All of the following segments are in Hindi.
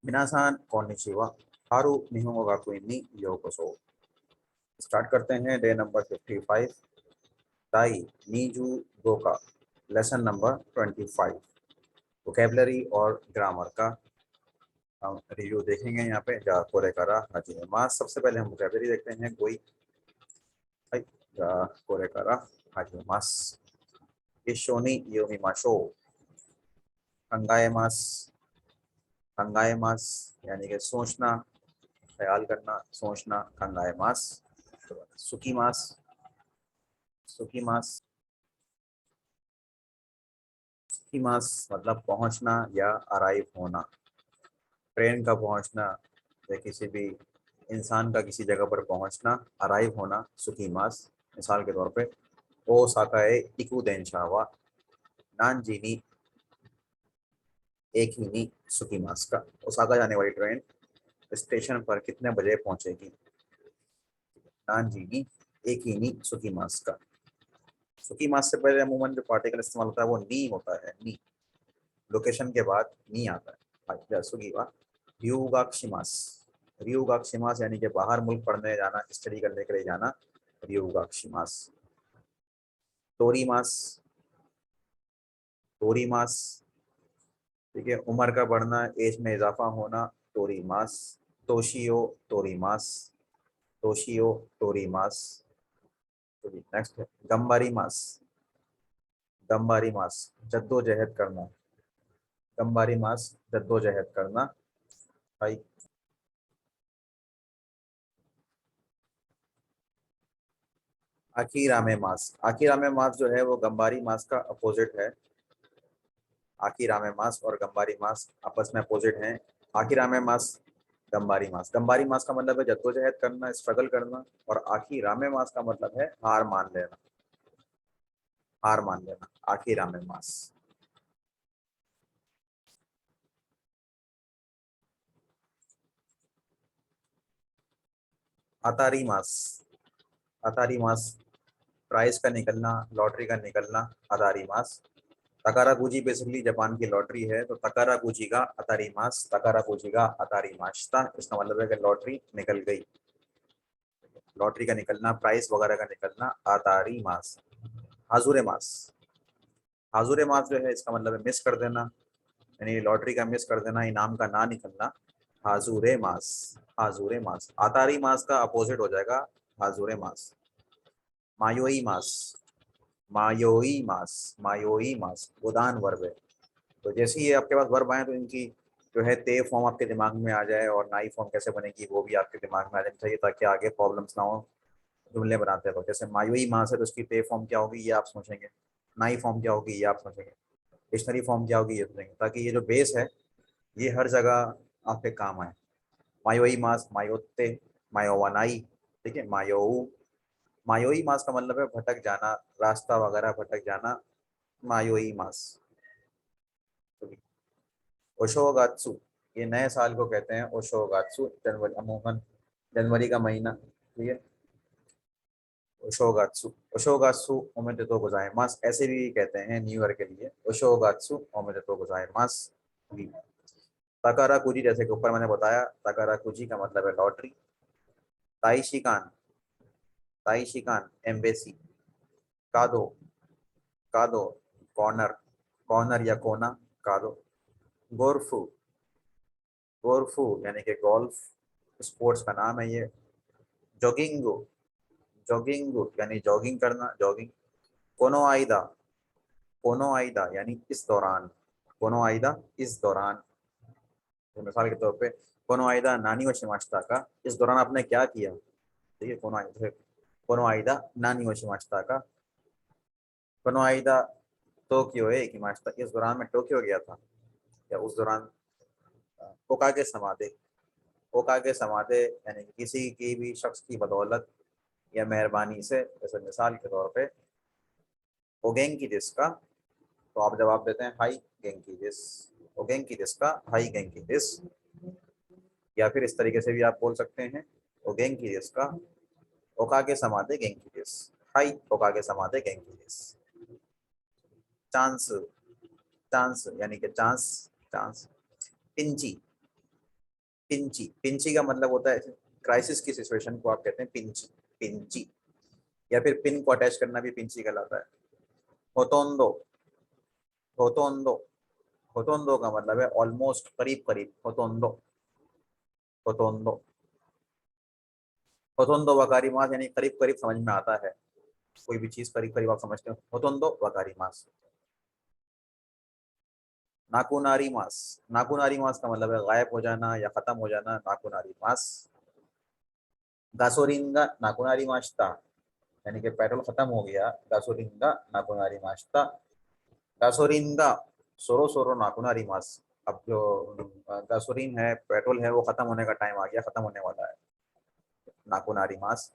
मिनासान कोनिचिवा हारू निहोंगो गाकु नी योकोसो। स्टार्ट करते हैं डे नंबर 55 ताई नीजू गोका लेसन नंबर 25 वोकेबलरी और ग्रामर का हम रिव्यू देखेंगे। यहाँ पे जा कोरे करा हाजी मास। सबसे पहले हम वोकेबलरी देखते हैं। कोई जा कोरे करा हाजी मास इशोनी योमी माशो कंगाए मास। कंगाए मास यानी कि सोचना, ख्याल करना, सोचना, कंगाए मास। सुकी मास, सुकी मास, सुकी मास मतलब पहुंचना या अराइव होना। ट्रेन का पहुंचना या किसी भी इंसान का किसी जगह पर पहुंचना, अराइव होना, सुकी मास। मिसाल के तौर पे ओसाकाए इकू देंशावा नानजीनी एक ही नी सुकी मास का। ओसाका जाने वाली ट्रेन स्टेशन पर कितने बजे पहुंचेगी? नानजीनी एक ही नी सुकी मास का। सुकी मास से पहले अमूमन जो पार्टिकल इस्तेमाल होता है वो नी होता है। नी लोकेशन के बाद नी आता है। अच्छा सुगी वा रियुगाक्षिमास। रियुगाक्षिमास यानी कि बाहर मुल्क पढ़ने जाना, स्टडी करने के लिए जाना, रियुगाक्षिमास। तोरीमास, तोरीमास ठीक है, उम्र का बढ़ना, एज में इजाफा होना, तोरीमास। तोशियो तोरीमास, तोशियो तोरीमास। नेक्स्ट है गंबारी मास। गंबारी मास जद्दोजहद करना। गंबारी मास जद्दोजहद करना भाई। आखिरामे मास। आखिरामे मास जो है वो गंबारी मास का अपोजिट है। आखिरामे मास और गंबारी मास आपस में अपोजिट हैं। आखिरामे मास गंबारी मास। गंबारी मास का मतलब है जद्दोजहद करना, स्ट्रगल करना। और आखिरामे मास का मतलब है हार मान लेना। हार मान लेना आखिरामे मास। अतारी मास। अतारी मास प्राइस का निकलना, लॉटरी का निकलना, अतारी मास। तकारागुची बेसिकली जापान की लॉटरी है, तो तकारागुची का अतारी मास, तकारागुची का अतारी मास्ता। इसका मतलब है कि लॉटरी निकल गई। लॉटरी का निकलना, प्राइस वगैरह का निकलना, अतारी मास। हाजुरे मास। हाजुरे मास जो है इसका मतलब है मिस कर देना, यानी लॉटरी का मिस कर देना, इनाम का ना निकलना। हाजुरे मास, हाजुरे मास। अतारी मास का अपोजिट हो जाएगा हाजुरे मास। मायोई मास। मायोई मास, मायोई मास गोदान वर्ब है। तो जैसे ही आपके पास वर्ब आए तो इनकी जो है ते फॉर्म आपके दिमाग में आ जाए, और नाई फॉर्म कैसे बनेगी वो भी आपके दिमाग में आ जानी चाहिए, ताकि आगे प्रॉब्लम्स ना हो जुमले बनाते हो। जैसे मायोई मास है तो उसकी ते फॉर्म क्या होगी ये आप सोचेंगे, नाई फॉर्म क्या होगी ये आप सोचेंगे, डिक्शनरी फॉर्म क्या होगी ये सोचेंगे, ताकि ये जो बेस है ये हर जगह आपके काम आए। मायोई मास, मायोते, मायोवानाई, ठीक है, मायोऊ। मायोई मास का मतलब है भटक जाना, रास्ता वगैरह भटक जाना, मायोई मास। ओशोगात्सु, ये नए साल को कहते हैं ओशोगात्सु। जनवरी, अमूमन जनवरी का महीना, ठीक है। ओशोगात्सु, ओशोगात्सु ओमेदेतो गोजाइमास ऐसे भी कहते हैं न्यू ईयर के लिए, ओशोगात्सु ओमेदेतो गोजाइमास। तकाराकुजी जैसे कि ऊपर मैंने बताया, तकाराकुजी का मतलब है लॉटरी। ताइशिकान, ताइशिकान एम्बेसी। कादो, कादो कॉर्नर, कॉर्नर या कोना, कादो। गोरफू, गोरफू यानी कि गोल्फ, स्पोर्ट्स का नाम है ये। जॉगिंगो, जॉगिंगो यानी जॉगिंग करना, जॉगिंग। कोनो आइदा, कोनो आइदा यानी इस दौरान, कोनो आइदा इस दौरान। तो मिसाल के तौर पे कोनो आइदा नानी व शिमाश्ता का, इस दौरान आपने क्या किया, ठीक है। कोनो आइदा, कोनो आइदा नानी व शिमाश्ता का। कोनो आइदा टोक्यो है कि माश्ता, इस दौरान मैं टोक्यो गया था, या उस दौरान। ओकागे समाधे, ओकागे समाधे यानी कि किसी की भी शख्स की बदौलत या मेहरबानी से। जैसे मिसाल के तौर पे ओगेंग की जिसका, तो आप जवाब देते हैं हाई गेंकी दिस। ओगेंग की जिसका हाई गेंकी दिस। या फिर इस तरीके से भी आप बोल सकते हैं ओगेंग की जिसका ओकागे समाधे गेंकी दिस, हाई ओकागे समाधे गेंकी दिस। चांस, चांस यानी कि चांस, चांस। पिंची, पिंची, पिंची का मतलब होता है क्राइसिस की सिचुएशन को आप कहते हैं पिंची, पिंची। या फिर पिन को अटैच करना भी पिंची कहलाता है। होतोंदो, होतोंदो, होतोंदो का मतलब है ऑलमोस्ट, करीब करीब, होतोंदो, होतोंदो, होतोंदो वकारी मास यानी करीब करीब समझ में आता है, कोई भी चीज करीब करीब आप समझते हो, होतोंदो वकारी मास। नाकुनारी मास, नाकुनारी मास का मतलब है गायब हो जाना या खत्म हो जाना, नाकुनारी मास। गासोरिंगा नाकुनारी मास्ता, यानी कि पेट्रोल खत्म हो गया, गासोरिंगा नाकुनारी मास्ता। गासोरिंगा सोरो सोरो नाकुनारी मास, अब जो गासोरीन है, पेट्रोल है, वो खत्म होने का टाइम आ गया, खत्म होने वाला है, नाकुनारी मास।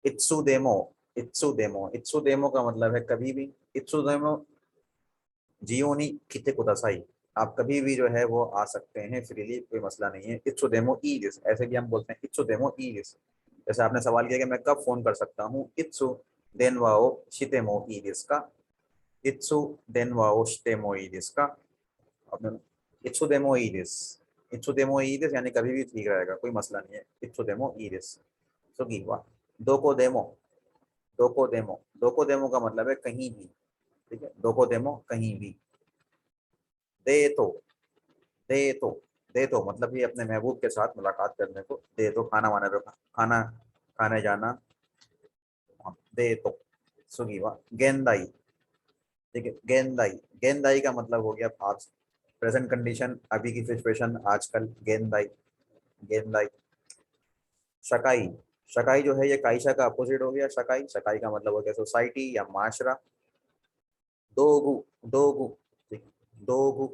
इत्सुदेमो, इत्सुदेमो, इत्सुदेमो का मतलब है कभी भी, इत्सुदेमो जियोनी किते कुदासाई, आप कभी भी जो है वो आ सकते हैं फ्रीली, कोई मसला नहीं है। इत्सुदेमो ई दिस, ऐसे भी हम बोलते हैं इत्सुदेमो ई दिस। जैसे आपने सवाल किया कि मैं कब फोन कर सकता हूँ, इत्सु देनवाओ शितेमो ई दिस का, इत्सु देनवाओ शितेमो ई दिस का। आपने इत्सु देमो ई दिस, इत्सु देमो ई दिस यानी कभी भी ठीक रहेगा, कोई मसला नहीं है, इत्सु देमो ई दिस। सुगी वाह। दोको देमो, दोको देमो, दोको देमो का मतलब है कहीं भी, ठीक है, दोको देमो कहीं भी। दे तो, दे तो, दे तो मतलब ये अपने महबूब के साथ मुलाकात करने को, दे तो खाना वाने पे, खाना खाने जाना, हाँ, दे तो। सुगीवा गेंदाई, ठीक है, गेंदाई, गेंदाई का मतलब हो गया आज, प्रेजेंट कंडीशन, अभी की सिचुएशन, आजकल, गेंदाई, गेंदाई। शकाई, शकाई जो है ये काइशा का अपोजिट हो गया, शकाई, शकाई का मतलब हो गया सोसाइटी या माशरा। दोगु, दोगु, ठीक, दोगु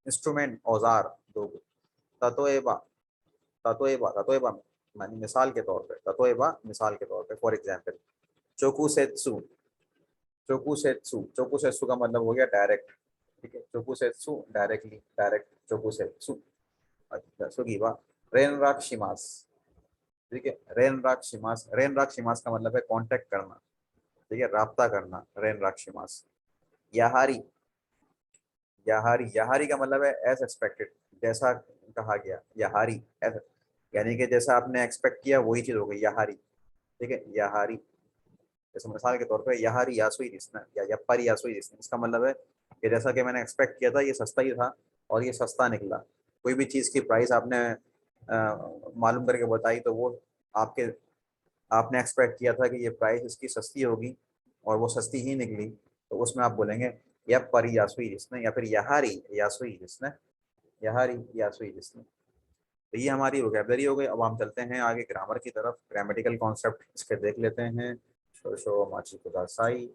इंस्ट्रूमेंट, औजार, दोगु। ततोएबा, ततोएबा, ततोएबा मानी मिसाल के तौर पे, ततोएबा मिसाल के तौर पे, फॉर एग्जांपल, चोकुसेत्सु, चोकुसेत्सु, चोकुसेत्सु का मतलब हो गया डायरेक्ट, ठीक है, चोकुसेत्सु डायरेक्टली, डायरेक्ट चोकुसेत्सु। अच्छा सुगीवा रेनराक शिमास, ठीक है, रेनराक शिमास, रेनराक शिमास का मतलब है कांटेक्ट करना, ठीक है, राब्ता करना, रेनराक शिमास। याहारी, याहारी, याहारी का मतलब है एज एक्सपेक्टेड, जैसा कहा गया, याहारी एज, यानी कि जैसा आपने एक्सपेक्ट किया वही चीज हो गई, याहारी, ठीक है, याहारी। जैसे मिसाल के तौर पे याहारी यासुई रिसना या यप्पारी यासुई रिसना, इसका मतलब है कि जैसा कि मैंने एक्सपेक्ट किया था ये सस्ता ही था और ये सस्ता निकला। कोई भी चीज़ की प्राइस आपने मालूम करके बताई तो वो आपके, आपने एक्सपेक्ट किया था कि ये प्राइस इसकी सस्ती होगी और वो सस्ती ही निकली, तो उसमें आप बोलेंगे यप्पारी यासुई रिसना या फिर याहारी यासुई रिसना, याहारी यासुई रिसना। तो ये हमारी वोकेबलरी हो गई। अब हम चलते हैं आगे ग्रामर की तरफ, ग्रामेटिकल कॉन्सेप्ट इसके देख लेते हैं। शो शो माची कुदासाई।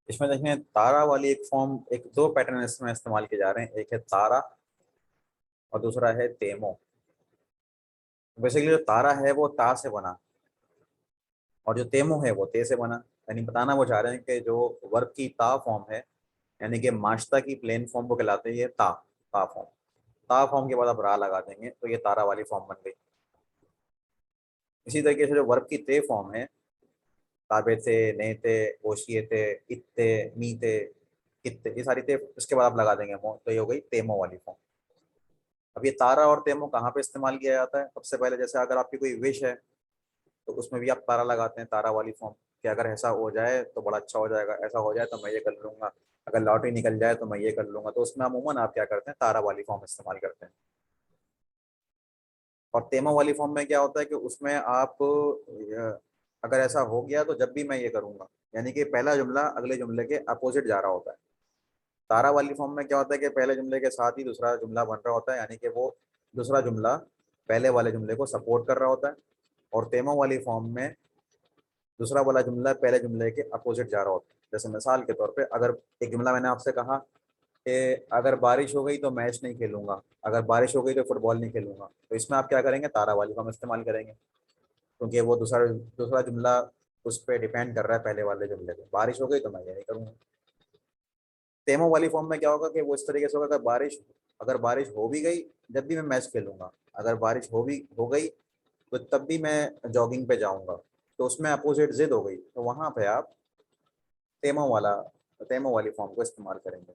इसमें देखें तारा वाली एक फॉर्म, एक दो पैटर्न इसमें इस्तेमाल किए जा रहे हैं, एक है तारा और दूसरा है तेमो। बेसिकली जो तारा है वो ता से बना और जो तेमो है वो ते से बना, यानी बताना वो चाह रहे हैं कि जो वर्ब की ता फॉर्म है, यानी कि माश्ता की प्लेन फॉर्म को कहलाते हैं ये ता, ता फॉर्म। ता फॉर्म के बाद आप रा लगा देंगे तो ये तारा वाली फॉर्म बन गई। इसी तरीके से जो वर्ब की ते फॉर्म है, ताबे थे, नेते, ओशिए थे, इत्ते, मीते, कित्ते, ये सारी थे, इसके बाद आप लगा देंगे मो, तो ये हो गई तेमो वाली फॉर्म। अब ये तारा और तेमो कहाँ पे इस्तेमाल किया जाता है? सबसे पहले जैसे अगर आपकी कोई विश है तो उसमें भी आप तारा लगाते हैं, तारा वाली फॉर्म, कि अगर ऐसा हो जाए तो बड़ा अच्छा हो जाएगा, ऐसा हो जाए तो मैं ये कर लूंगा, अगर लॉटरी निकल जाए तो मैं ये कर लूंगा, तो उसमें अमूमन आप क्या करते हैं, तारा वाली फॉर्म इस्तेमाल करते हैं। और तेमो वाली फॉर्म में क्या होता है कि उसमें आप अगर ऐसा हो गया तो जब भी मैं ये करूंगा, यानी कि पहला जुमला अगले जुमले के अपोजिट जा रहा होता है। तारा वाली फॉर्म में क्या होता है कि पहले जुमले के साथ ही दूसरा जुमला बन रहा होता है, यानी कि वो दूसरा जुमला पहले वाले जुमले को सपोर्ट कर रहा होता है। और तेमो वाली फॉर्म में दूसरा वाला जुमला पहले जुमले के अपोजिट जा रहा होता है। जैसे मिसाल के तौर पे अगर एक जुमला मैंने आपसे कहा कि अगर बारिश हो गई तो मैच नहीं खेलूंगा, अगर बारिश हो गई तो फुटबॉल नहीं खेलूंगा, तो इसमें आप क्या करेंगे, तारा वाली फॉर्म इस्तेमाल करेंगे, क्योंकि वो दूसरा दूसरा जुमला उस पर डिपेंड कर रहा है पहले वाले जुमले पे। बारिश हो गई तो मैं ये नहीं करूंगा। तेमो वाली फॉर्म में क्या होगा कि वो इस तरीके से होगा, अगर बारिश हो भी गई जब भी मैं मैच खेलूंगा, अगर बारिश हो गई तो तब भी मैं जॉगिंग पे जाऊंगा, तो उसमें अपोजिट जिद हो गई, तो वहां पे आप तेमो वाला तेमो वाली फॉर्म को इस्तेमाल करेंगे।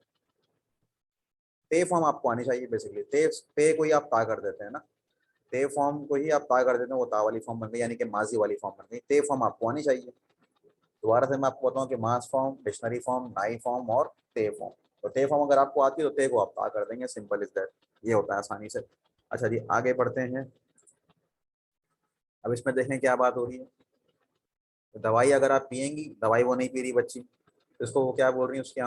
ते फॉर्म आपको आनी चाहिए बेसिकली। ते को ही आप ता कर देते हैं ना, ते फॉर्म को ही आप ता कर देते हैं, वो ता वाली फॉर्म बन गई, यानी कि माजी वाली फॉर्म बन गई। ते फॉर्म आपको आनी चाहिए। दोबारा से मैं आपको बताऊं कि मास फॉर्म, डिक्शनरी फॉर्म, नाई फॉर्म और ते फॉर्म। तो ते फॉर्म अगर आपको आती है तो ते को आप ता कर देंगे, सिंपल इज दैट। ये होता है आसानी से। अच्छा जी, आगे बढ़ते हैं। अब इसमें देखें क्या बात हो रही है। तो दवाई अगर आप पियेंगी, दवाई वो नहीं पी रही बच्ची, तो इसको वो क्या बोल रही है, उसकी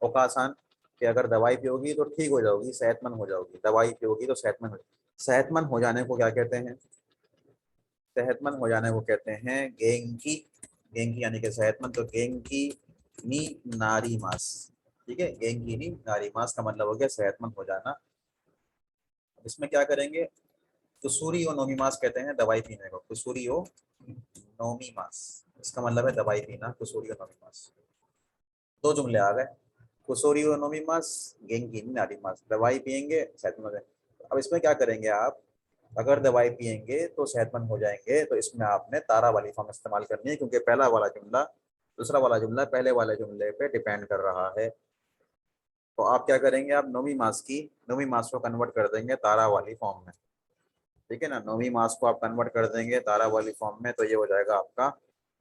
औकासान, कि अगर दवाई पियोगी तो ठीक हो जाओगी, सेहतमंद हो जाओगी, दवाई पियोगी तो सेहतमंद हो। सेहतमंद हो जाने को क्या कहते हैं? सेहतमंद हो जाने को कहते हैं गेंकी। गेंकी यानी कि सेहतमंद, तो गेंकी नी नारी मास। ठीक है, गेंकी नी नारी मास का मतलब हो गया सेहतमंद हो जाना। इसमें क्या करेंगे, कुसूरी और नोमी मास कहते हैं दवाई पीने को, कुसूरी और नोमी मास, इसका मतलब है दवाई पीना, कुसूरी और नोमी मास। दो जुमले आ गए, कुसूरी और नोमी मास, गेंकी नी नारी मास, दवाई पियेंगे सेहतमंद है। अब इसमें क्या करेंगे आप, अगर दवाई पियेंगे तो सेहतमंद हो जाएंगे, तो इसमें आपने तारा वाली फॉर्म इस्तेमाल करनी है, क्योंकि पहला वाला जुमला, दूसरा वाला जुमला पहले वाले जुमले पे डिपेंड कर रहा है। तो आप क्या करेंगे, आप नौवीं मास को कन्वर्ट कर देंगे तारा वाली फॉर्म में। ठीक है ना, नौवीं मास को आप कन्वर्ट कर देंगे तारा वाली फॉर्म में, तो ये हो जाएगा आपका।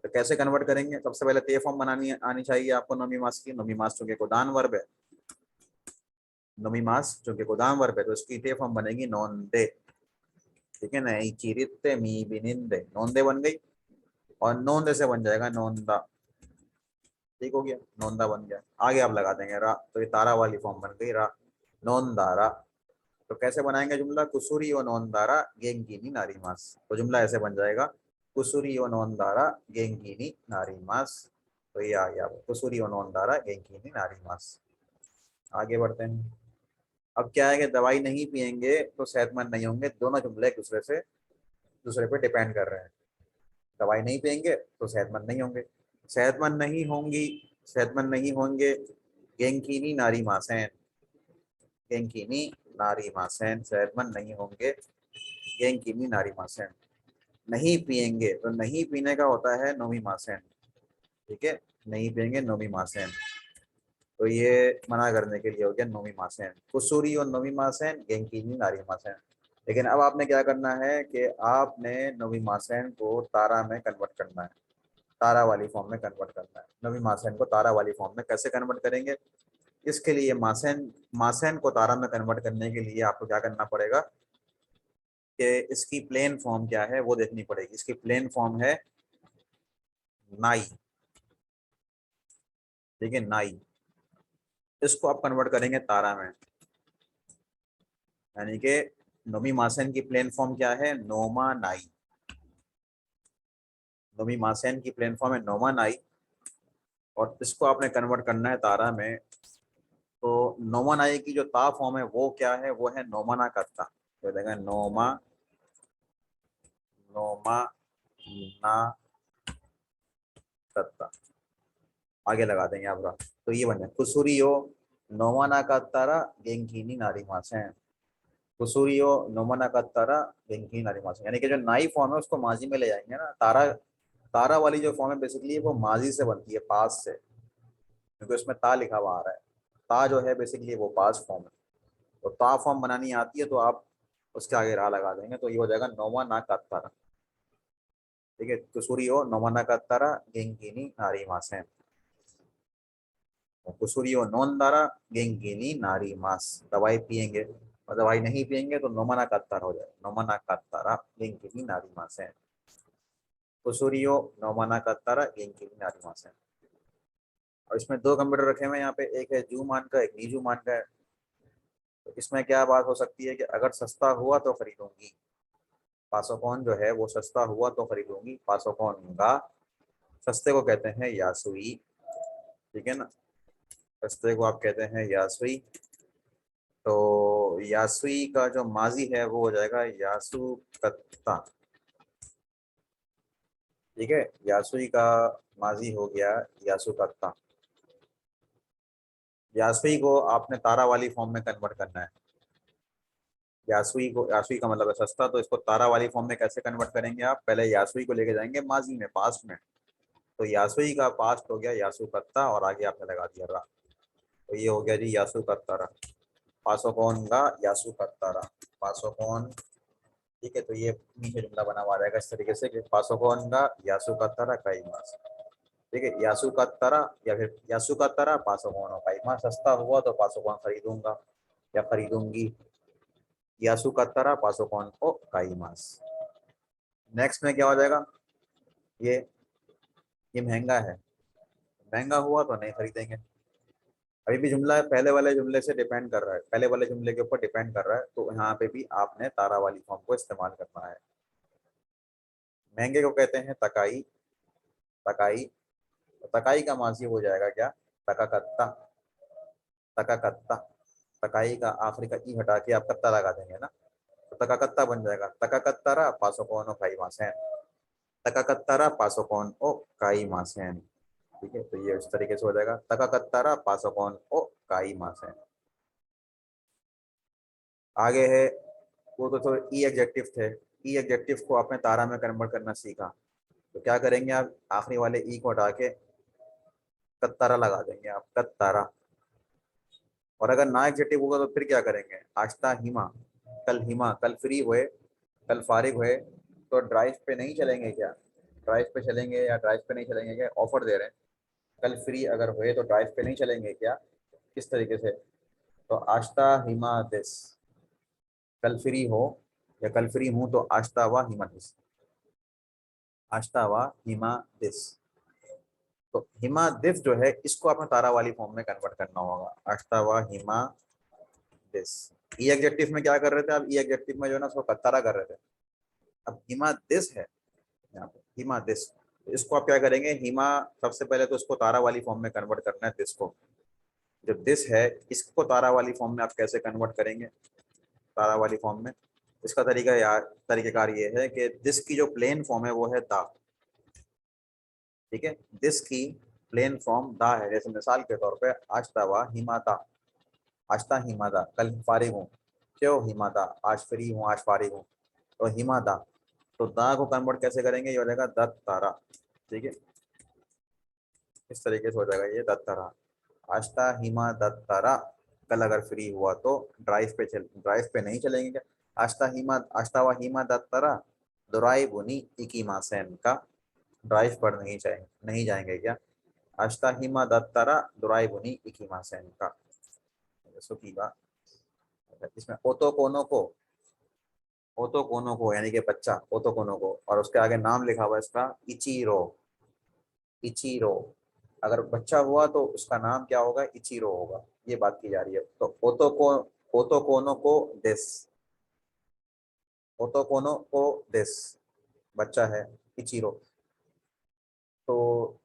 तो कैसे कन्वर्ट करेंगे, सबसे पहले ते फॉर्म बनानी आनी चाहिए आपको नौवीं मास की। नौवीं मास चूंकि गोदान वर्ब है, नौवीं मास चूंकि गोदान वर्ब है, तो इसकी ते फॉर्म बनेगी नौंदे। ठीक है ना, चिरित्ते मी बिनिंदे, नौंदे बन गई, और नोंदे से बन जाएगा नोंदा। ठीक हो गया, नोंदा बन गया। आगे आप लगा देंगे रा, तो ये तारा वाली फॉर्म बन गई रा, नोंदारा। तो कैसे बनाएंगे जुमला, कुसूरी व नोंदारा गेंकीनी नारी मास। तो जुमला ऐसे बन जाएगा, कुसूरी व नोंदारा गेंकीनी नारी मास। तो ये आ गया कुसूरी व नोंदारा गेंकीनी नारी मास। आगे बढ़ते हैं। अब क्या है कि दवाई नहीं पियेंगे तो सेहतमंद नहीं होंगे, दोनों जुमले एक दूसरे पे डिपेंड कर रहे हैं। दवाई नहीं पियेंगे तो सेहतमंद नहीं होंगे, सेहतमंद नहीं होंगी, सेहतमंद नहीं होंगे, गेंकीनी नारी मासैन, गेंकीनी नारी मासैन, सेहतमंद नहीं होंगे, गेंकीनी नारी मासैन। नहीं पियेंगे, तो नहीं पीने का होता है नोमी मासैन। ठीक है, नहीं पियेंगे नोमी मासैन, तो ये मना करने के लिए हो गया नोमी मासैन। कुसूरी और नोमी मासैन, गेंकीनी नारी मासैन। लेकिन अब आपने क्या करना है कि आपने नोमी मासैन को तारा में कन्वर्ट करना है, तारा वाली फॉर्म में कन्वर्ट करना है। नवी मासेन को तारा वाली फॉर्म में कैसे कन्वर्ट करेंगे, इसके लिए मासेन मासेन को तारा में कन्वर्ट करने के लिए आपको क्या करना पड़ेगा कि इसकी प्लेन फॉर्म क्या है वो देखनी पड़ेगी। इसकी प्लेन फॉर्म है नाई। ठीक है, नाई, इसको आप कन्वर्ट करेंगे तारा में, यानी कि नोमी मासेन की प्लेन फॉर्म क्या है, नोमा नाई। नोमी मासेन की प्लेन फॉर्म है नोमा नाई, और इसको आपने कन्वर्ट करना है तारा में। तो नोमा नाई की जो ता फॉर्म है वो क्या है, वो है नोमाना कत्ता। तो देखा नोमा, नोमा ना कत्ता, आगे लगा देंगे आप रा। तो ये बने कुसुरियो नोमाना कत्तारा गेंकीनी नारी मासे। कुसुरियो नोमाना कत्तारा गेंकीनी नारी मासे, यानी कि जो नाई फॉर्म है उसको माजी में ले जाएंगे ना। तारा, तारा वाली जो फॉर्म है बेसिकली वो माजी से बनती है, पास से, क्योंकि उसमें ता लिखा हुआ आ रहा है। ता जो है बेसिकली वो पास फॉर्म है। तो ता फॉर्म बनानी आती है तो आप उसके आगे रा लगा देंगे, तो ये हो जाएगा नोमा ना कत्तारा। ठीक है, कुसुरियो नोमा ना कत्तारा गेंकीनी नारी मासे, कुसुरियो नोन दारा गेंगिनी नारी मास। दवाई पियेंगे और दवाई नहीं पियेंगे तो नोमना कात्तार हो जाए, नोमना कात्तारा गेंगिनी नारी मास है। कुसुरियो नोमना कात्तारा गेंगिनी नारी मास है। और इसमें दो कंप्यूटर रखे हुए हैं यहाँ पे, एक है जू मान का, एक नीजू मान का है। तो इसमें क्या बात हो सकती है कि अगर सस्ता हुआ तो खरीदूंगी, पासोकॉन जो है वो सस्ता हुआ तो खरीदूंगी, पासोकॉन का, सस्ते को कहते हैं यासुई। ठीक है ना, सस्ते को आप कहते हैं यासुई। तो यासुई का जो माजी है वो हो जाएगा यासु कत्ता। ठीक है, यासुई का माजी हो गया यासु कत्ता। यासुई को आपने तारा वाली फॉर्म में कन्वर्ट करना है। यासुई का मतलब है सस्ता, तो इसको तारा वाली फॉर्म में कैसे कन्वर्ट करेंगे आप? पहले यासुई को लेके जाएंगे माजी में, पास्ट में। तो यासुई का पास्ट हो गया यासु कत्ता, और आगे आपने लगा दिया रा। तो ये हो गया जी यासु कत्तारा, पासोकॉन का यासु कत्तारा, पासोकॉन। ठीक है, तो ये नीचे जुमला बना हुआ रहेगा इस तरीके से कि पासोकॉन का यासु कत्तारा काइमास। ठीक है, यासु कत्तारा या फिर यासु कत्तारा पासोकॉन काइमा, सस्ता हुआ तो पासोकॉन खरीदूंगा या खरीदूंगी, यासु कत्तारा पासोकॉन ओ काइमास। नेक्स्ट में क्या हो जाएगा? ये ये महंगा है, महंगा हुआ तो नहीं खरीदेंगे। अभी भी जुमला पहले वाले जुमले से डिपेंड कर रहा है, पहले वाले जुमले के ऊपर डिपेंड कर रहा है, तो यहाँ पे भी आपने तारा वाली फॉर्म को इस्तेमाल करना है। महंगे को कहते हैं तकाई, तकाई। तकाई का माजी हो जाएगा क्या? तकाकत्ता, तकाकत्ता। तकाई का आखिरी का ई हटा के आप कत्ता लगा देंगे ना, तो तकाकत्ता बन जाएगा। तकाकत्तारा पासोकॉन ओ काई मासेन, तकाकत्तारा पासोकॉन ओ काई मासेन। ठीक है, तो ये इस तरीके से हो जाएगा, तकाकत्तारा पासोकॉन ओ काई मासेन। आगे है, वो तो थोड़े ई एडजेक्टिव थे, ई एडजेक्टिव को आपने तारा में कन्वर्ट करना सीखा, तो क्या करेंगे आप? आखिरी वाले ई को हटा के कत्तारा लगा देंगे आप, कत्तारा। और अगर ना एडजेक्टिव होगा तो फिर क्या करेंगे? आस्ता हिमा, कल हिमा, कल फ्री हुए, कल फारिग हुए, तो ड्राइव पे नहीं चलेंगे क्या? ड्राइव पे चलेंगे या ड्राइव पे नहीं चलेंगे क्या? ऑफर दे रहे हैं, कल फ्री अगर हुए तो ड्राइव पे नहीं चलेंगे क्या? किस तरीके से? तो आस्ता हिमा दिस, कल फ्री हो या कल फ्री हूं तो आस्ता व हिमा दिस, आस्ता व हिमा दिस। तो हिमा दिस जो है इसको आपने तारा वाली फॉर्म में कन्वर्ट करना होगा, आस्ता व हिमा दिस। ई एग्जेक्टिव में क्या कर रहे थे आप? ई एग्जेक्टिव में जो है ना उसको कत्तारा कर रहे थे। अब हिमा दिस है यहाँ पे, हिमा दिस, तो इसको आप क्या करेंगे? हिमा, सबसे पहले तो इसको तारा वाली फॉर्म में कन्वर्ट करना है दिस को। जो दिस है इसको तारा वाली फॉर्म में आप कैसे कन्वर्ट करेंगे? तारा वाली फॉर्म में इसका तरीकेकार ये है कि दिस की जो प्लेन फॉर्म है वो है दा। ठीक है, दिस की प्लेन फॉर्म दा है। जैसे मिसाल के तौर पे आश्ता व हिमाता, आश्ता हिमादा, कल फारिग हूँ, क्यों हिमादा, आज फ्री हूँ, आज फारिग हूँ, तो हिमादा। तो दा को कन्वर्ट कैसे करेंगे? ये हो जाएगा दत्त तारा। ठीक है, इस तरीके से हो जाएगा ये दत्त तारा, आश्ता हिमा दत्त तारा। कल अगर फ्री हुआ तो ड्राइव पे नहीं चलेंगे क्या? आश्ता व हिमा दत्त तारा दुराई बुनी इकी मासेन का, ड्राइव पर नहीं जाएंगे क्या? आश्ता हिमा दत्त तारा दुराई बुनी इकी मासेन का। सुकीबा, इसमें ओतो कोनो को यानी कि बच्चा, ओतो कोनो को, और उसके आगे नाम लिखा हुआ है इसका इचीरो, इचीरो। अगर बच्चा हुआ तो उसका नाम क्या होगा? इचीरो होगा, ये बात की जा रही है। तो ओतो कोनो को देस, ओतो कोनो को देस, बच्चा है इचीरो। तो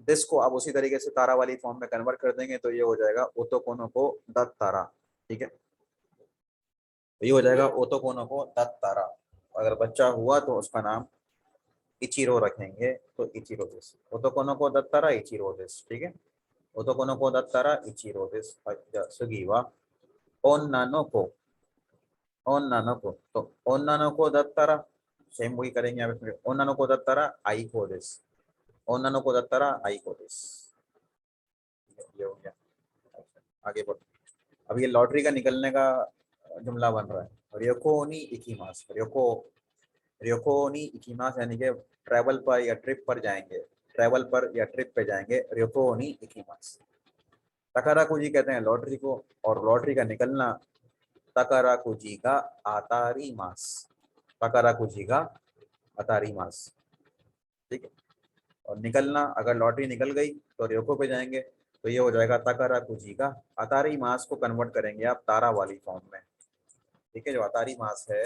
दिस को आप उसी तरीके से तारा वाली फॉर्म में कन्वर्ट कर देंगे, तो ये हो जाएगा ओतो कोनो को दत्त तारा। ठीक है, तो ये हो जाएगा ओतो कोनो को दत्त तारा। अगर बच्चा हुआ तो उसका नाम इचिरो रखेंगे, तो इचिरो दिस, ओतो कोनो को दत्त तारा इचिरो दिस। ठीक है, ओतो कोनो को दत्त तारा इचिरो दिस। सुगी वा ओन्नानो को, ओन्नानो को, तो ओन्नानो को दत्त तारा, सेम वही करेंगे आप इसमें, ओन्नानो को दत्त तारा आई को दिस, ओन्नानो को दत्त तारा आई को दिस। ये हो गया। आगे बढ़ो, अब ये लॉटरी का निकलने का जुमला बन रहा है। रियोको नी इकीमास, रियोको, रियोको नी इकीमास यानी कि ट्रैवल पर या ट्रिप पर जाएंगे, ट्रैवल पर या ट्रिप पे जाएंगे, रियोको नी इकीमास। तकाराकुजी कहते हैं लॉटरी को, और लॉटरी का निकलना तकाराकुजी का आतारी मास, तकाराकुजी का आतारी मास। ठीक है, और निकलना, अगर लॉटरी निकल गई तो रियोको पे जाएंगे, तो ये हो जाएगा तकाराकुजी का अतारी मास को कन्वर्ट करेंगे आप तारा वाली फॉर्म में। ठीक है, जो अतारी मास है,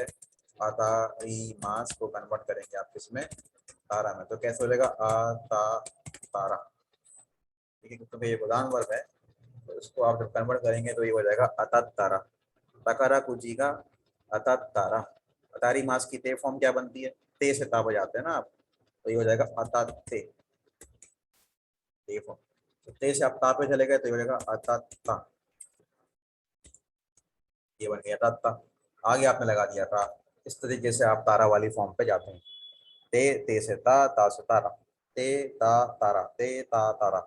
अतारी मास को कन्वर्ट करेंगे आप किसमें? तारा में। तो कैसे हो जाएगा? आता तारा। ठीक है, क्योंकि ये प्रधान वर्ग है, तो इसको आप जब कन्वर्ट करेंगे तो ये हो जाएगा अतत तारा, तकारा कुजी का अतत तारा। अतारी मास की ते फॉर्म क्या बनती है? ते से ता बजाते हैं ना आप, तो ये हो जाएगा अतत ते, ते फॉर्म। तो ते से आप ता पे चले गए तो ये हो जाएगा अतत ता, ये बन गया अतत ता। आगे आपने लगा दिया ता। इस तरीके से आप तारा वाली फॉर्म पे जाते हैं। ते से ता से तारा, ते ता तारा, ते ता तारा।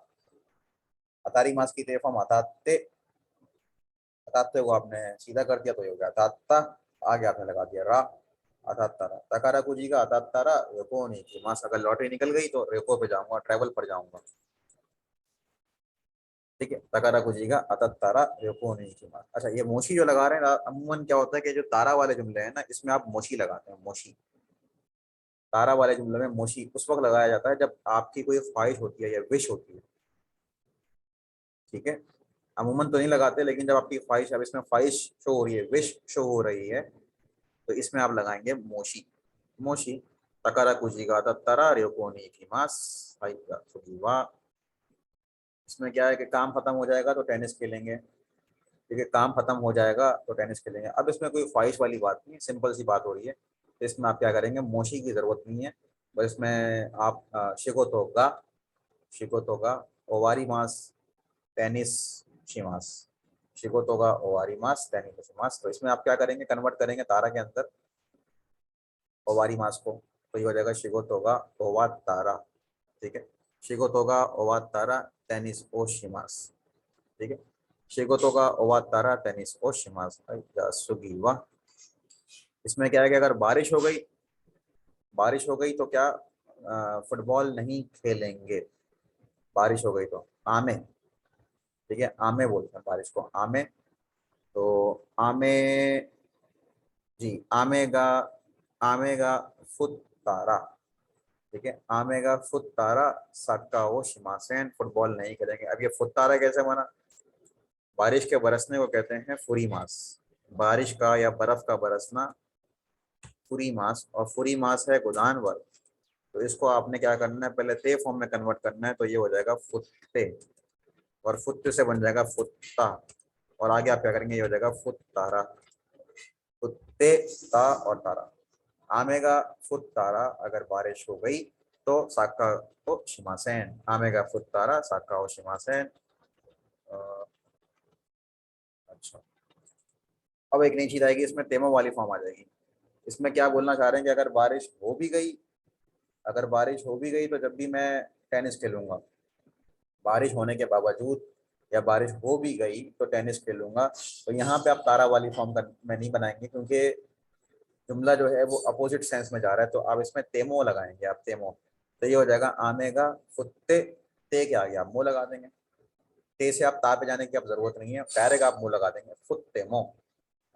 अतारी मास की ते फॉर्म अताते, अताते को आपने सीधा कर दिया तो ये हो गया अताता। आगे आपने लगा दिया रा, अतातारा। तकारा कुजी का अतातारा रेको नहीं की मास। अगर लॉटरी निकल गई तो रेको पे जाऊंगा, ट्रेवल पर जाऊंगा। ठीक है, तकारा कुजी का अतातारा रेको नहीं की मास। अच्छा, ये मोशी जो लगा रहे हैं अमूमन क्या होता है कि जो तारा वाले जुमले हैं ना, इसमें आप मोशी लगाते हैं, मोशी। तारा वाले जुमले में मोशी उस वक्त लगाया जाता है जब आपकी कोई ख्वाहिश होती है या विश होती है। ठीक है, अमूमन तो नहीं लगाते, लेकिन जब आपकी ख्वाहिश, अब इसमें ख्वाहिश शो हो रही है, विश शो हो रही है, तो इसमें आप लगाएंगे मोशी। मोशी। तकारा कुजीगा तरा रेकोनी की मास। इसमें क्या है कि काम खत्म हो जाएगा तो टेनिस खेलेंगे। ठीक है, काम खत्म हो जाएगा तो टेनिस खेलेंगे। अब इसमें कोई ख्वाहिश वाली बात नहीं है, सिंपल सी बात हो रही है। तो इसमें आप क्या करेंगे, मोशी की जरूरत नहीं है। बस इसमें आप शिकोतोगा, शिकोतोगा ओवारी मास टेनिस शिमास। शिकोतोगा ओवारी मास टेनिस शिमास। तो इसमें आप क्या करेंगे, कन्वर्ट करेंगे तारा के अंदर ओवारी मास को, तो ये हो जाएगा शिकोतोगा ओवा तारा। ठीक है, शिकोतोगा ओवा तारा टेनिस ओ शिमास। ठीक है, शिकोतोगा ओवा तारा टेनिस ओ शिमास। सुगी वाह। इसमें क्या है कि अगर बारिश हो गई, बारिश हो गई तो क्या फुटबॉल नहीं खेलेंगे। बारिश हो गई तो आमे। ठीक है, आमे बोलते हैं बारिश को, आमे। तो आमे, जी आमेगा, आमेगा फुट तारा। ठीक है, आमेगा फुट तारा सक्का वो शिमासेन। फुटबॉल नहीं करेंगे। अब ये फुट तारा कैसे बना, बारिश के बरसने को कहते हैं फुरी मास। बारिश का या बर्फ का बरसना फुरी मास, और फुरी मास है गुदान वर्ग। तो इसको आपने क्या करना है, पहले ते फॉर्म में कन्वर्ट करना है, तो ये हो जाएगा फुत्ते, और फुत्ते से बन जाएगा फुत्ता, और आगे आप क्या करेंगे, ये हो जाएगा फुट तारा। फुत्ते ता और तारा। आमेगा फुट तारा, अगर बारिश हो गई तो साका ओ शिमासेन। आमेगा फुट तारा साका ओ शिमासेन। अच्छा, अब एक नई चीज आएगी इसमें, तेमो वाली फॉर्म आ जाएगी। इसमें क्या बोलना चाह रहे हैं कि अगर बारिश हो भी गई, अगर बारिश हो भी गई तो जब भी मैं टेनिस खेलूंगा, बारिश होने के बावजूद, या बारिश हो भी गई तो टेनिस खेलूंगा। तो यहाँ पे आप तारा वाली फॉर्म में नहीं बनाएंगे, क्योंकि जुमला जो है वो अपोजिट सेंस में जा रहा है। तो आप इसमें तेमो लगाएंगे, आप तेमो। तो ये हो जाएगा आमेगा फुत्ते, ते के आगे आप मुंह लगा देंगे। ते से आप ता पे जाने की अब जरूरत नहीं है, डायरेक्ट आप मुंह लगा देंगे, फुत्तेमो।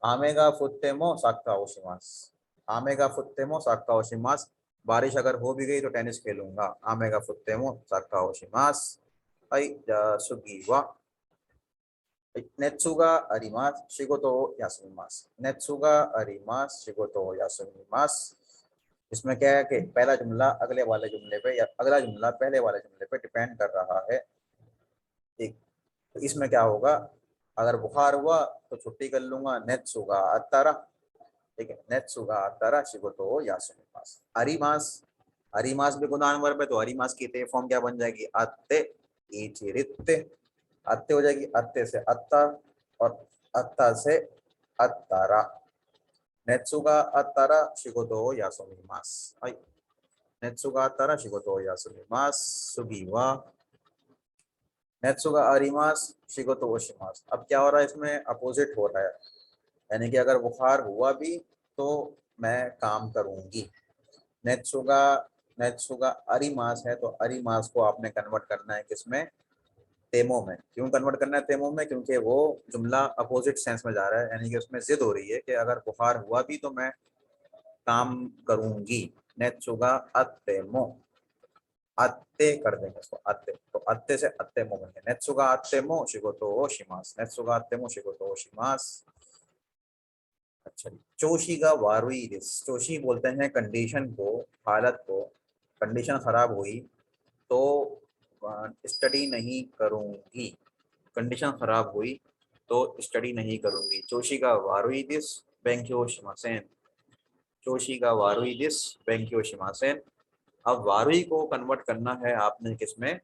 आमेगा फुत्तेमो साक्का ओशिमास। आमेगा फुत्तेमो साक्का ओशिमास। बारिश अगर हो भी गई तो टेनिस खेलूंगा। आमेगा फुत्तेमो साक्का ओशिमास। आई सुगी वा। नेत्सुगा अरिमास शिगोतो यासुमिमास। नेत्सुगा अरिमास शिगोतो यासुमिमास। इसमें क्या है कि पहला जुमला अगले वाले जुमले पे, या अगला जुमला पहले वाले जुमले पे डिपेंड कर रहा है। ठीक, तो इसमें क्या होगा, अगर बुखार हुआ तो छुट्टी कर लूंगा, नेत्सुगा अतारा। ठीक है, नेत्सुगा अतारा शिगोतो यासुमिमास। अरिमास, अरिमास भी गुणान वर्ब है, तो अरिमास की ते फॉर्म क्या बन जाएगी, अत्ते इचिरित्ते। अत्ते हो जाएगी, अत्ते से अत्ता, और अत्ता से अत्तारा। नेत्सुगा अत्तारा शिगोतो यासुमिमास।はい。熱があったら仕事を休みます。次は नेत्सुगा अरिमास शिगोतो ओशिमास। अब क्या हो रहा है, इसमें अपोजिट हो रहा है, यानी कि अगर बुखार हुआ भी तो मैं काम करूंगी। नेत्सुगा, नेत्सुगा अरिमास है, तो अरिमास को आपने कन्वर्ट करना है किसमें, तेमो में। क्यों कन्वर्ट करना है तेमो में, क्योंकि वो जुमला अपोजिट सेंस में जा रहा है, यानी कि उसमें जिद हो रही है कि अगर बुखार हुआ भी तो मैं काम करूंगी। नेत्सुगा अत्तेमो, अत्ते कर देंगे इसको, अत्ते। तो अत्ते से अत्ते मो बनेंगे, नेत्सुगा अत्ते मो शिगोतो ओ शिमास। नेत्सुगा अत्ते मो शिगोतो ओ शिमास। अच्छा, चोशी का वारुई दिस। चोशी बोलते हैं कंडीशन को, हालत को। कंडीशन खराब हुई तो स्टडी नहीं करूंगी। कंडीशन खराब हुई तो स्टडी नहीं करूंगी। चोशी का वारुई दिस बेंक्यो शिमासेन। चोशी का वारुई दिस बेंक्यो शिमासेन। अब वारुई को कन्वर्ट करना है आपने किसमें,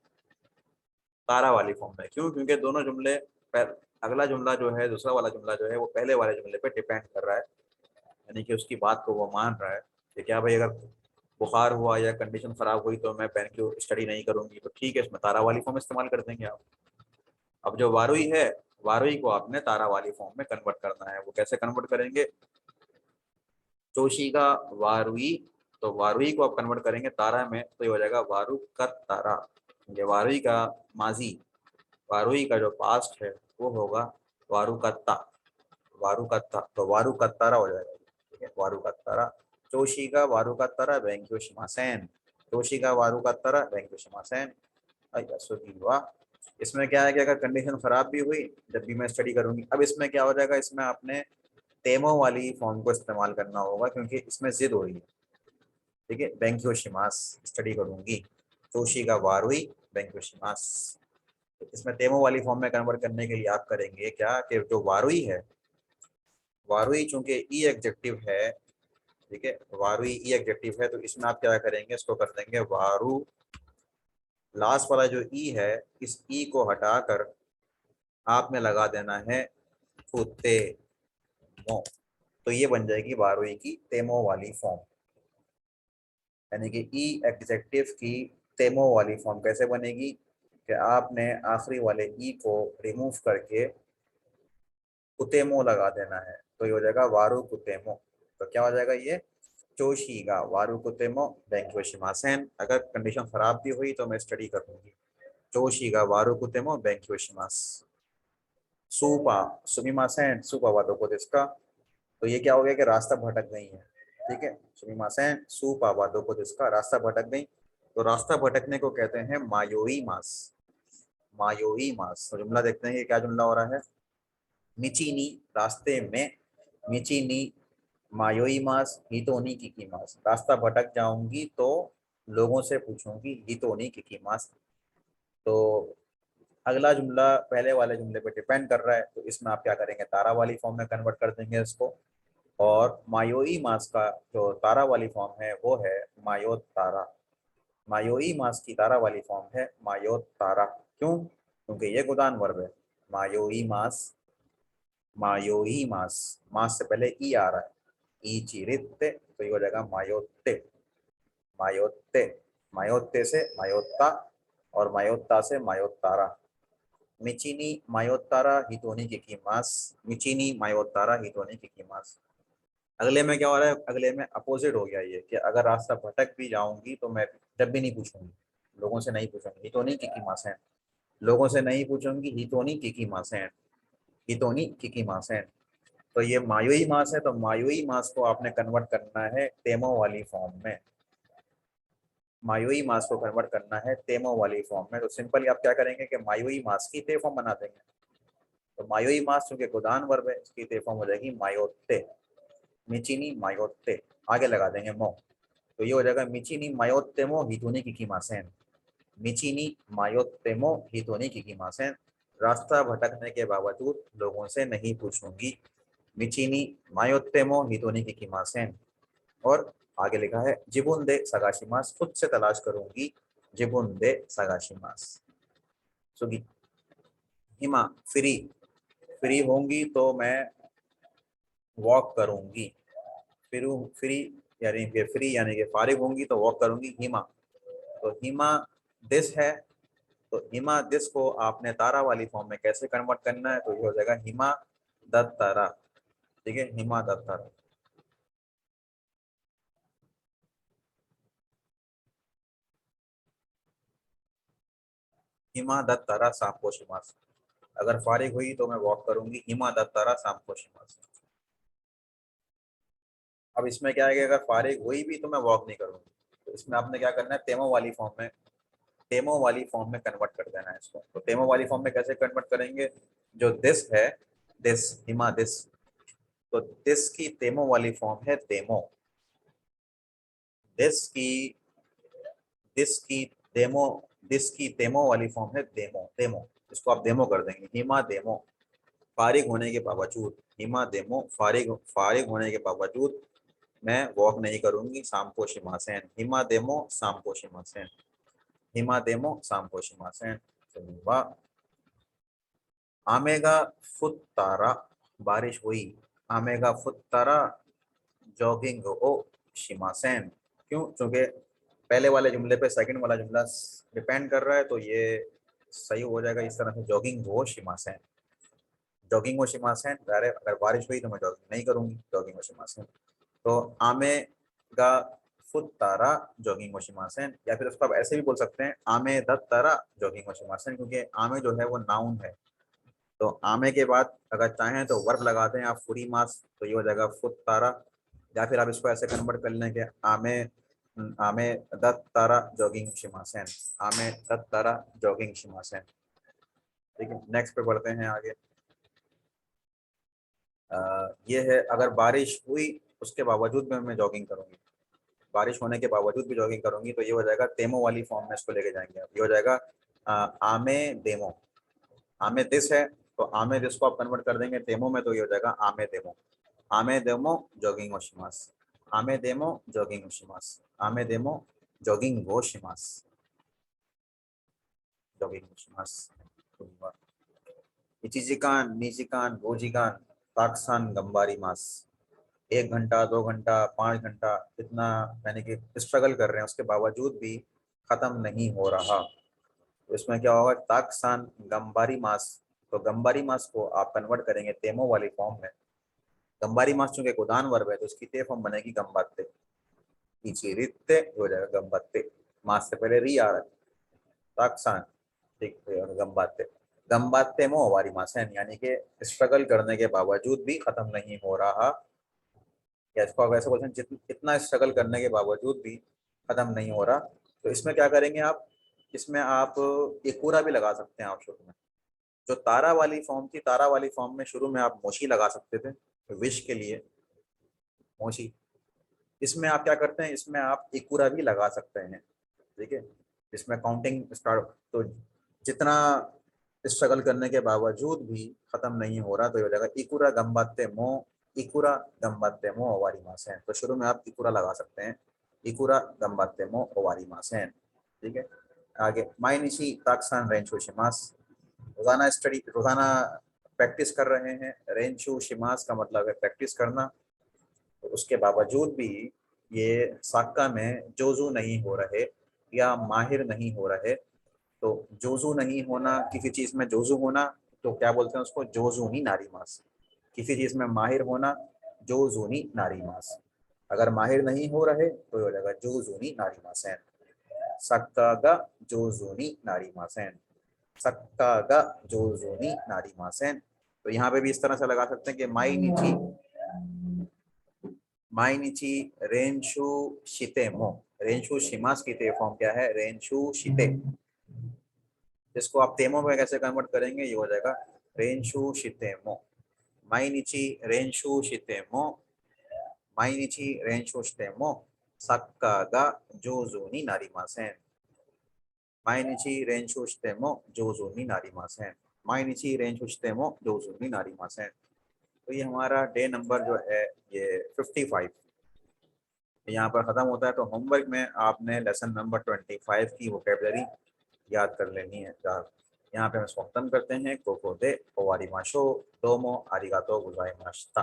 तारा वाली फॉर्म में। क्यों, क्योंकि दोनों जुमले, अगला जुमला जो है, दूसरा वाला जुमला जो है, वो पहले वाले जुमले पे डिपेंड कर रहा है। यानी कि उसकी बात को वो मान रहा है कि क्या भाई अगर बुखार हुआ या कंडीशन खराब हुई तो मैं पेन की स्टडी नहीं करूंगी, तो ठीक है, इसमें तारा वाली फॉर्म इस्तेमाल कर देंगे आप। अब जो वारुई है, वारुई को आपने तारा वाली फॉर्म में कन्वर्ट करना है। वो कैसे कन्वर्ट करेंगे? चोशीगा वारुई, तो वारुई को आप कन्वर्ट करेंगे तारा में तो ये हो जाएगा वारू कत तारा। ये वारुई का माजी, वारुई का जो पास्ट है वो होगा वारू कत्ता, वारू कत्ता, तो वारू कत्तारा हो जाएगा। ठीक है, वारू कत्तारा। चोशीगा वारू कत्तारा बेंक्यो शिमासेन, चोशीगा वारू कत्तारा बेंक्यो शिमासेन। अच्छा सुगी वाह। इसमें क्या है कि अगर कंडीशन खराब भी हुई जब भी मैं स्टडी करूंगी, अब इसमें क्या हो जाएगा, इसमें आपने तेमो वाली फॉर्म को इस्तेमाल करना होगा क्योंकि इसमें जिद हो रही है। ठीक है, बेंक्यो शिमास स्टडी करूंगी, चोशी का वारुई बेंक्यो शिमास। इसमें तेमो वाली फॉर्म में कन्वर्ट करने के लिए आप करेंगे क्या कि जो वारुई है, वारुई चूंकि ई एग्जेक्टिव है, ठीक है, वारुई ई एग्जेक्टिव है, तो इसमें आप क्या करेंगे, इसको कर देंगे वारू, लास्ट वाला जो ई है इस ई को हटाकर आपने लगा देना है फुते मो, तो ये बन जाएगी वारुई की तेमो वाली फॉर्म। यानी कि ई एग्जेक्टिव की तेमो वाली फॉर्म कैसे बनेगी कि आपने आखिरी वाले ई को रिमूव करके कुतेमो लगा देना है, तो ये हो जाएगा वारू कुतेमो। तो क्या हो जाएगा ये, चोशीगा वारू कुतेमो बेंक्यो शिमासेन। अगर कंडीशन खराब भी हुई तो मैं स्टडी करूंगी, चोशीगा वारू कुतेमो बेंक्यो शिमास। सुपा सुमिमासेन सुपा वादो को इसका, तो ये क्या हो गया कि रास्ता भटक गई है। ठीक है, सुमिमासेन सुपा वादो को इसका रास्ता भटक गई, तो रास्ता भटकने को कहते हैं मायोई मास, मायोई मास। तो जुमला देखते हैं कि क्या जुमला हो रहा है। मिचीनी रास्ते में, मिचीनी मायोई मास हितोनी की मास, रास्ता भटक जाऊंगी तो लोगों से पूछूंगी हितोनी की मास। तो अगला जुमला पहले वाले जुमले पे डिपेंड कर रहा है, तो इसमें आप क्या करेंगे, तारा वाली फॉर्म में कन्वर्ट कर देंगे इसको। और मायोई मास का जो तारा वाली फॉर्म है वो है मायोत तारा, मायोई मास की तारा वाली फॉर्म है मायोत तारा। क्यों? क्योंकि ये गोदान वर्ब है। मायोई मास, मायोई मास, मास से पहले ई आ रहा है, ई चिरित्ते, तो ये हो जाएगा मायोत्ते, मायोत्ते, मायोत्ते से मायोत्ता और मायोत्ता से मायोत्तारा। मिचीनी मायोत्तारा हितोनी की मास, मिचीनी मायोत्तारा हितोनी की मास। अगले में क्या हो रहा है, अगले में अपोजिट हो गया ये कि अगर रास्ता भटक भी जाऊंगी तो मैं जब भी नहीं पूछूंगी, लोगों से नहीं पूछूंगी, हितोनी की मास है, लोगों से नहीं पूछूंगी हितोनी की मास है, हितोनी की मास है। तो ये मायोई मास है, तो मायोई मास को आपने कन्वर्ट करना है तेमो वाली फॉर्म में, मायोई मास को कन्वर्ट करना है तेमो वाली फॉर्म में। तो सिंपली आप क्या करेंगे कि मायोई मास की ते फॉर्म बना देंगे। तो मायोई मास चूंकि गोदान वर्ब है, इसकी ते फॉर्म हो जाएगी मायोत्ते, मिचीनी मायोत्ते, आगे लगा देंगे मो, तो ये हो जाएगा मिचीनी मायोत्तेमो हितोनी की मासेन, मिचीनी मायोत्तेमो हितोनी की मासेन। रास्ता भटकने के बावजूद लोगों से नहीं पूछूंगी, मिचीनी मायोत्तेमो हितोनी की मासेन। और आगे लिखा है जिबुंदे सगाशिमास, खुद से तलाश करूंगी, जिबुंदे सगाशिमास। सुगी हिमा फ्री, फ्री होंगी तो मैं वॉक करूंगी, फिर फ्री यानी कि फ्री यानी कि फारिग होंगी तो वॉक करूंगी हिमा, तो हिमा दिस है, तो हिमा दिस को आपने तारा वाली फॉर्म में कैसे कन्वर्ट करना है, तो ये हो जाएगा हिमा दत्त तारा। ठीक है, हिमा दत्त तारा, हिमा दत्त तारा शाम को शिमास। अगर फारिग हुई तो मैं वॉक करूंगी, हिमा दत्त तारा शाम को शिमास। अब इसमें क्या है कि अगर फारिग हुई भी तो मैं वॉक नहीं करूंगी, तो इसमें आपने क्या करना है, तेमो वाली फॉर्म में, तेमो वाली फॉर्म में कन्वर्ट कर देना है इसको। तो तेमो वाली फॉर्म में कैसे कन्वर्ट करेंगे, जो दिस है, दिस हिमा दिस, तो दिस की तेमो वाली फॉर्म है तेमो, दिस की, दिस की डेमो, दिस की तेमो वाली फॉर्म है डेमो, डेमो, इसको आप डेमो कर देंगे, हिमा डेमो, फारिग होने के बावजूद, हिमा डेमो फारिग, फारिग होने के बावजूद मैं वॉक नहीं करूंगी शाम को शिमासेन, हिमा डेमो शाम को शिमासेन, हिमा डेमो शाम को शिमासेन। आमेगा फुत तारा, बारिश हुई, आमेगा फुत तारा जॉगिंग ओ शिमासेन। क्यों? क्योंकि पहले वाले जुमले पे सेकंड वाला जुमला डिपेंड कर रहा है, तो ये सही हो जाएगा इस तरह से, जॉगिंग ओ शिमासेन। जॉगिंग ओ शिमासेन, अगर बारिश हुई तो मैं जॉगिंग नहीं करूंगी, जॉगिंग ओ शिमासेन। तो आमे गा फुट तारा जॉगिंग ओ शिमासेन, या फिर उसको आप ऐसे भी बोल सकते हैं आमे दत तारा जॉगिंग ओ शिमासेन, क्योंकि आमे जो है वो नाउन है। तो आमे के बाद अगर चाहें तो वर्ब लगाते हैं आप फुरी मास, तो ये हो जाएगा फुट तारा। या फिर आप इसको ऐसे कन्वर्ट कर लें कि आमे आमे दत तारा जॉगिंग शिमासेन, आमे दत तारा जॉगिंग शिमासेन। ठीक है, नेक्स्ट पे बढ़ते हैं आगे। ये है, अगर बारिश हुई उसके बावजूद में मैं जॉगिंग करूंगी, बारिश होने के बावजूद भी जॉगिंग करूंगी, तो ये हो जाएगा तेमो वाली फॉर्म में इसको लेके जाएंगे आप। ये हो जाएगा आमे देमो। आमे दिस है, तो आमे दिस को आप कन्वर्ट कर देंगे तेमो में, तो ये हो जाएगा आमे देमो। आमे देमो जॉगिंग ओ शिमास, आमे देमो जॉगिंग ओ शिमास, आमे देमो जॉगिंग ओ शिमास, जॉगिंग ओ शिमास। 1時間 2時間 5時間 ताकसान गंबारी मास। 1 घंटा 2 घंटा 5 घंटा, इतना यानी कि स्ट्रगल कर रहे हैं, उसके बावजूद भी खत्म नहीं हो रहा। तो इसमें क्या होगा, ताकसान गंबारी मास। तो गंबारी मास को आप कन्वर्ट करेंगे तेमो वाली फॉर्म में। गंबारी मास चूंकि गोदान वर्ब है, तो इसकी ते फॉर्म बनेगी गंबाते। इचिरित्ते हो जाएगा गंबाते, मास से पहले री आ रहा है, ताकसान। ठीक है, गंबाते। गंबाते मो हमारी मासेन, यानी कि स्ट्रगल करने के बावजूद भी खत्म नहीं हो रहा। या इसको आप ऐसे बोलते हैं, इतना स्ट्रगल करने के बावजूद भी खत्म नहीं हो रहा। तो इसमें क्या करेंगे आप, इसमें आप एक पूरा भी लगा सकते हैं आप शुरू में। जो तारा वाली फॉर्म थी, तारा वाली फॉर्म में शुरू में आप मोशी लगा सकते थे, विश के लिए मोशी। इसमें आप क्या करते हैं, इसमें आप एक पूरा भी लगा सकते हैं। ठीक है, इसमें काउंटिंग स्टार्ट, तो जितना स्ट्रगल करने के बावजूद भी खत्म नहीं हो रहा, तो ये हो जाएगा इकुरा गंबाते मो, इकुरा गंबाते मो ओवारी मासेन। तो शुरू में आप इकुरा लगा सकते हैं, इकुरा गंबाते मो ओवारी मासेन। ठीक है, आगे माइनिशी ताकसान रेंशो शिमास। रोजाना स्टडी, रोजाना प्रैक्टिस कर रहे हैं। रेंशो शिमास का मतलब है प्रैक्टिस करना। तो उसके बावजूद भी ये साक्का में जोजू नहीं हो रहे या माहिर नहीं हो रहे। तो जोजू नहीं होना, किसी चीज में जोजू होना, तो क्या बोलते हैं उसको, जोजूनी नारीमास। किसी चीज में माहिर होना, जोजूनी नारीमास। अगर माहिर नहीं हो रहे तो हो जाएगा जोजूनी नारीमासेन, सक्कागा जोजूनी नारीमासेन, सक्कागा जोजूनी नारीमासेन। तो यहाँ पे भी इस तरह से लगा सकते हैं कि माई नीची, माइनिची रेंशु शिते मो। रेंशु शिमास की ते फॉर्म क्या है, रेंशु शिते। इसको आप तेमो में कैसे कन्वर्ट करेंगे, ये हो जाएगा रेंशु शिते मो। माइनिची रेंशु शिते मो, माइनिची रेंशु शिते मो सक्का गा जोजूनी नारीमासेन, माइनिची रेंशु शिते मो जोजूनी नारीमासेन, माइनिची रेंशु शिते मो जोजूनी नारीमासेन। तो ये हमारा डे नंबर जो है ये 55 यहाँ पर ख़त्म होता है। तो होमवर्क में आपने लेसन नंबर 25 की वोकेबलरी याद कर लेनी है। यहाँ पे हम इसको खत्म करते हैं। कोको दे ओवारी माशो, दोमो आरिगातो गुजाइमाशिता।